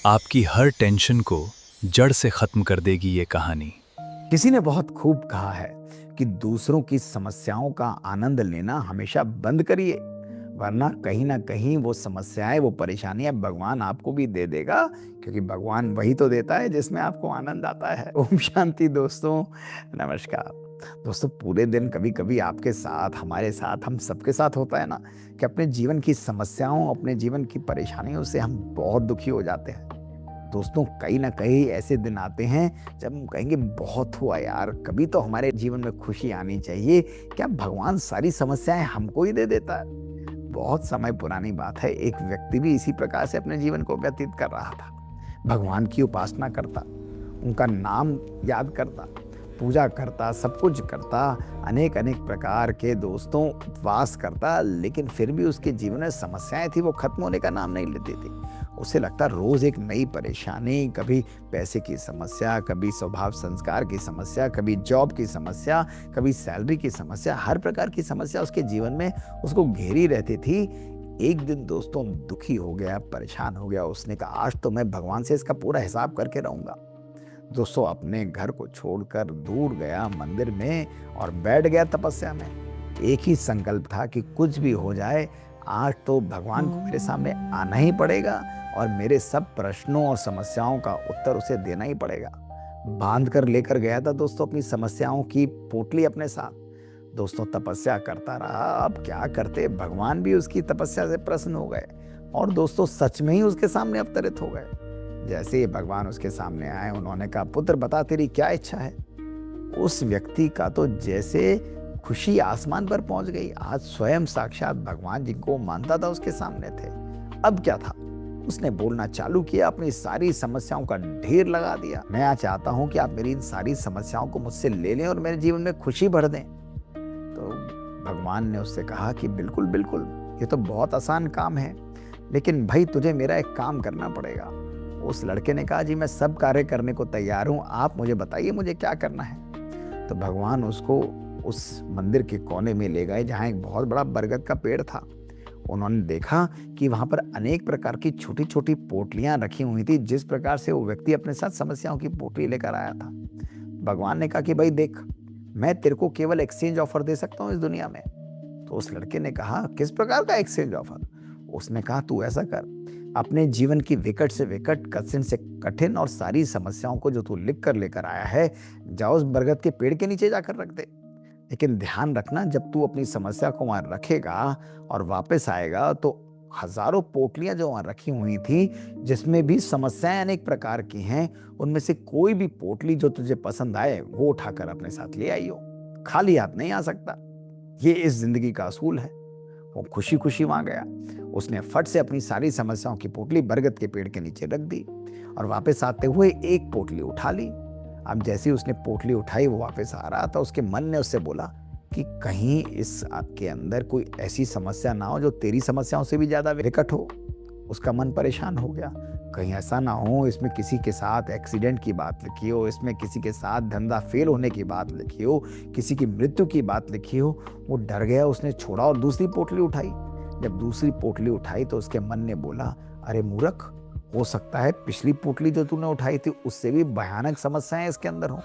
आपकी हर टेंशन को जड़ से खत्म कर देगी ये कहानी। किसी ने बहुत खूब कहा है कि दूसरों की समस्याओं का आनंद लेना हमेशा बंद करिए, वरना कहीं ना कहीं वो समस्याएं, वो परेशानियां भगवान आपको भी दे देगा, क्योंकि भगवान वही तो देता है जिसमें आपको आनंद आता है। ओम शांति दोस्तों, नमस्कार। दोस्तों, पूरे दिन कभी कभी आपके साथ, हमारे साथ, हम सबके साथ होता है ना कि अपने जीवन की समस्याओं, अपने जीवन की परेशानियों से हम बहुत दुखी हो जाते हैं। दोस्तों, कहीं ना कहीं ऐसे दिन आते हैं जब हम कहेंगे बहुत हुआ यार, कभी तो हमारे जीवन में खुशी आनी चाहिए। क्या भगवान सारी समस्याएं हमको ही दे देता है? बहुत समय पुरानी बात है, एक व्यक्ति भी इसी प्रकार से अपने जीवन को व्यतीत कर रहा था। भगवान की उपासना करता, उनका नाम याद करता, पूजा करता, सब कुछ करता, अनेक अनेक प्रकार के दोस्तों उपवास करता, लेकिन फिर भी उसके जीवन में समस्याएं थी, वो खत्म होने का नाम नहीं लेती थी। उसे लगता रोज एक नई परेशानी, कभी पैसे की समस्या, कभी स्वभाव संस्कार की समस्या, कभी जॉब की समस्या, कभी सैलरी की समस्या, हर प्रकार की समस्या उसके जीवन में उसको घेरी रहती थी। एक दिन दोस्तों दुखी हो गया, परेशान हो गया, उसने कहा आज तो मैं भगवान से इसका पूरा हिसाब करके रहूंगा। दोस्तों, अपने घर को छोड़कर दूर गया मंदिर में और बैठ गया तपस्या में। एक ही संकल्प था कि कुछ भी हो जाए, आज तो भगवान को मेरे सामने आना ही पड़ेगा और मेरे सब प्रश्नों और समस्याओं का उत्तर उसे देना ही पड़ेगा। बांध कर लेकर गया था दोस्तों अपनी समस्याओं की पोटली अपने साथ। दोस्तों, तपस्या करता रहा। अब क्या करते, भगवान भी उसकी तपस्या से प्रसन्न हो गए और दोस्तों सच में ही उसके सामने अवतरित हो गए। जैसे ही भगवान उसके सामने आए, उन्होंने कहा, पुत्र बता तेरी क्या इच्छा है। उस व्यक्ति का तो जैसे खुशी आसमान पर पहुंच गई। आज स्वयं साक्षात भगवान जिनको मानता था उसके सामने थे। अब क्या था, उसने बोलना चालू किया, अपनी सारी समस्याओं का ढेर लगा दिया। मैं चाहता हूं कि आप मेरी इन सारी समस्याओं को मुझसे ले लें और मेरे जीवन में खुशी भर दें। तो भगवान ने उससे कहा कि बिल्कुल बिल्कुल, ये तो बहुत आसान काम है, लेकिन भाई तुझे मेरा एक काम करना पड़ेगा। उस लड़के ने कहा, जी मैं सब कार्य करने को तैयार हूं, आप मुझे बताइए मुझे क्या करना है। तो भगवान उसको उस मंदिर के कोने में ले गए जहां एक बहुत बड़ा बरगद का पेड़ था। उन्होंने देखा कि वहां पर अनेक प्रकार की छोटी छोटी पोटलियां रखी हुई थी, जिस प्रकार से वो व्यक्ति अपने साथ समस्याओं की पोटली लेकर आया था। भगवान ने कहा कि भाई देख, मैं तेरे को केवल एक्सचेंज ऑफर दे सकता हूं इस दुनिया में। तो उस लड़के ने कहा, किस प्रकार का एक्सचेंज ऑफर? उसने कहा, तू ऐसा कर, अपने जीवन की विकट से विकट, कठिन से कठिन और सारी समस्याओं को जो तू लिख कर लेकर आया है, जाओ उस बरगद के पेड़ के नीचे जाकर रख दे। लेकिन ध्यान रखना, जब तू अपनी समस्या को वहां रखेगा और वापस आएगा, तो हजारों पोटलियां जो वहां रखी हुई थी, जिसमें भी समस्याएं अनेक प्रकार की हैं, उनमें से कोई भी पोटली जो तुझे पसंद आए वो उठाकर अपने साथ ले आइयो। खाली हाथ नहीं आ सकता, ये इस जिंदगी का असूल है। वो खुशी खुशी वहां गया। उसने फट से अपनी सारी समस्याओं की पोटली बरगद के पेड़ के नीचे रख दी और वापस आते हुए एक पोटली उठा ली। अब जैसे ही उसने पोटली उठाई, वो वापस आ रहा था, उसके मन ने उससे बोला कि कहीं इस आपके अंदर कोई ऐसी समस्या ना हो जो तेरी समस्याओं से भी ज्यादा विकट हो। उसका मन परेशान हो गया, कहीं ऐसा ना हो इसमें किसी के साथ एक्सीडेंट की बात लिखी हो, इसमें किसी के साथ धंधा फेल होने की बात लिखी हो, किसी की मृत्यु की बात लिखी हो। वो डर गया, उसने छोड़ा और दूसरी पोटली उठाई। जब दूसरी पोटली उठाई तो उसके मन ने बोला, अरे मूर्ख, हो सकता है पिछली पोटली जो तूने उठाई थी उससे भी भयानक समस्याएं इसके अंदर हो।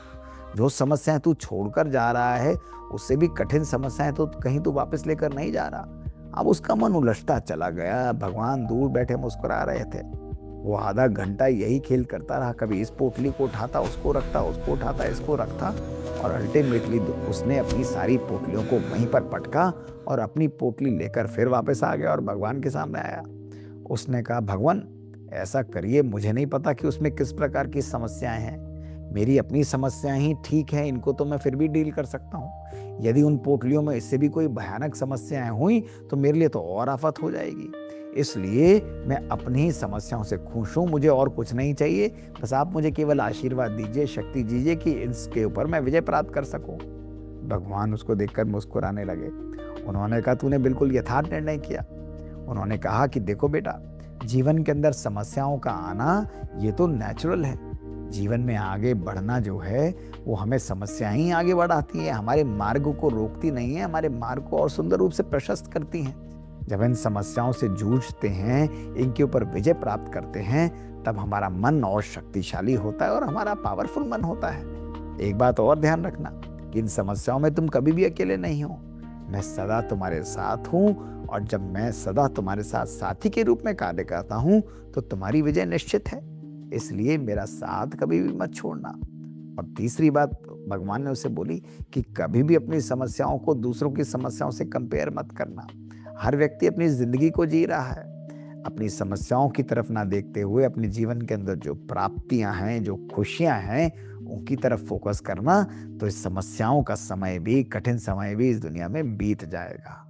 जो समस्याएं तू छोड़कर जा रहा है, उससे भी कठिन समस्याएं तो कहीं तू वापस लेकर नहीं जा रहा। अब उसका मन उलझता चला गया। भगवान दूर बैठे मुस्कुरा रहे थे। वो आधा घंटा यही खेल करता रहा, कभी इस पोटली को उठाता, उसको रखता, उसको उठाता, इसको रखता, और अल्टीमेटली उसने अपनी सारी पोटलियों को वहीं पर पटका और अपनी पोटली लेकर फिर वापस आ गया और भगवान के सामने आया। उसने कहा, भगवान ऐसा करिए, मुझे नहीं पता कि उसमें किस प्रकार की समस्याएं हैं, मेरी अपनी समस्याएं ही ठीक हैं, इनको तो मैं फिर भी डील कर सकता हूँ। यदि उन पोटलियों में इससे भी कोई भयानक समस्याएं हुई तो मेरे लिए तो और आफत हो जाएगी। इसलिए मैं अपनी ही समस्याओं से खुश हूं, मुझे और कुछ नहीं चाहिए। बस आप मुझे केवल आशीर्वाद दीजिए, शक्ति दीजिए कि इसके ऊपर मैं विजय प्राप्त कर सकूं। भगवान उसको देखकर मुस्कुराने लगे। उन्होंने कहा, तूने बिल्कुल यथार्थ निर्णय किया। उन्होंने कहा कि देखो बेटा, जीवन के अंदर समस्याओं का आना ये तो नेचुरल है। जीवन में आगे बढ़ना जो है वो हमें समस्याएं ही आगे बढ़ाती है, हमारे मार्ग को रोकती नहीं है, हमारे मार्ग को और सुंदर रूप से प्रशस्त करती हैं। जब इन समस्याओं से जूझते हैं, इनके ऊपर विजय प्राप्त करते हैं, तब हमारा मन और शक्तिशाली होता है और हमारा पावरफुल मन होता है। एक बात और ध्यान रखना कि इन समस्याओं में तुम कभी भी अकेले नहीं हो। मैं सदा तुम्हारे साथ हूँ और जब मैं सदा तुम्हारे साथ साथी के रूप में कार्य करता हूँ तो तुम्हारी विजय निश्चित है। इसलिए मेरा साथ कभी भी मत छोड़ना। और तीसरी बात भगवान ने उसे बोली कि कभी भी अपनी समस्याओं को दूसरों की समस्याओं से कंपेयर मत करना। हर व्यक्ति अपनी जिंदगी को जी रहा है। अपनी समस्याओं की तरफ ना देखते हुए अपने जीवन के अंदर जो प्राप्तियां हैं, जो खुशियां हैं, उनकी तरफ फोकस करना, तो इस समस्याओं का समय भी, कठिन समय भी इस दुनिया में बीत जाएगा।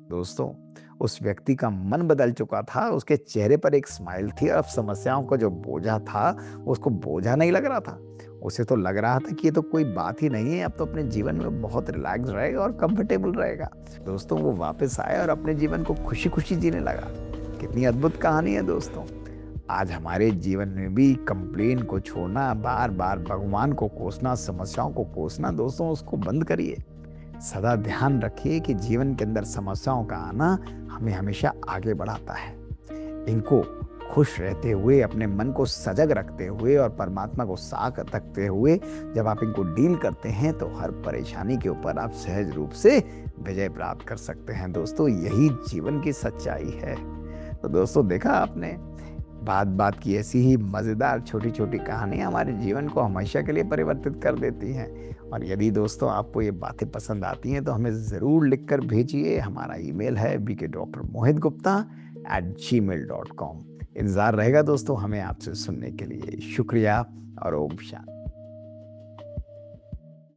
दोस्तों, उस व्यक्ति का मन बदल चुका था, उसके चेहरे पर एक स्माइल थी। अब समस्याओं का जो बोझा था, उसको बोझा नहीं लग रहा था। उसे तो लग रहा था कि ये तो कोई बात ही नहीं है, अब तो अपने जीवन में बहुत रिलैक्स रहेगा और कंफर्टेबल रहेगा। दोस्तों, वो वापस आया और अपने जीवन को खुशी खुशी जीने लगा। कितनी अद्भुत कहानी है दोस्तों। आज हमारे जीवन में भी कंप्लेन को छोड़ना, बार बार भगवान को कोसना, समस्याओं को कोसना, दोस्तों उसको बंद करिए। सदा ध्यान रखिए कि जीवन के अंदर समस्याओं का आना हमें हमेशा आगे बढ़ाता है। इनको खुश रहते हुए, अपने मन को सजग रखते हुए और परमात्मा को साथ रखते हुए जब आप इनको डील करते हैं तो हर परेशानी के ऊपर आप सहज रूप से विजय प्राप्त कर सकते हैं। दोस्तों, यही जीवन की सच्चाई है। तो दोस्तों, देखा आपने, बात बात की ऐसी ही मज़ेदार छोटी छोटी कहानियाँ हमारे जीवन को हमेशा के लिए परिवर्तित कर देती हैं। और यदि दोस्तों आपको ये बातें पसंद आती हैं तो हमें ज़रूर लिखकर भेजिए। हमारा ईमेल है bkdrmohitgupta@gmail.com। इंतज़ार रहेगा दोस्तों हमें आपसे सुनने के लिए। शुक्रिया और ओम शांति।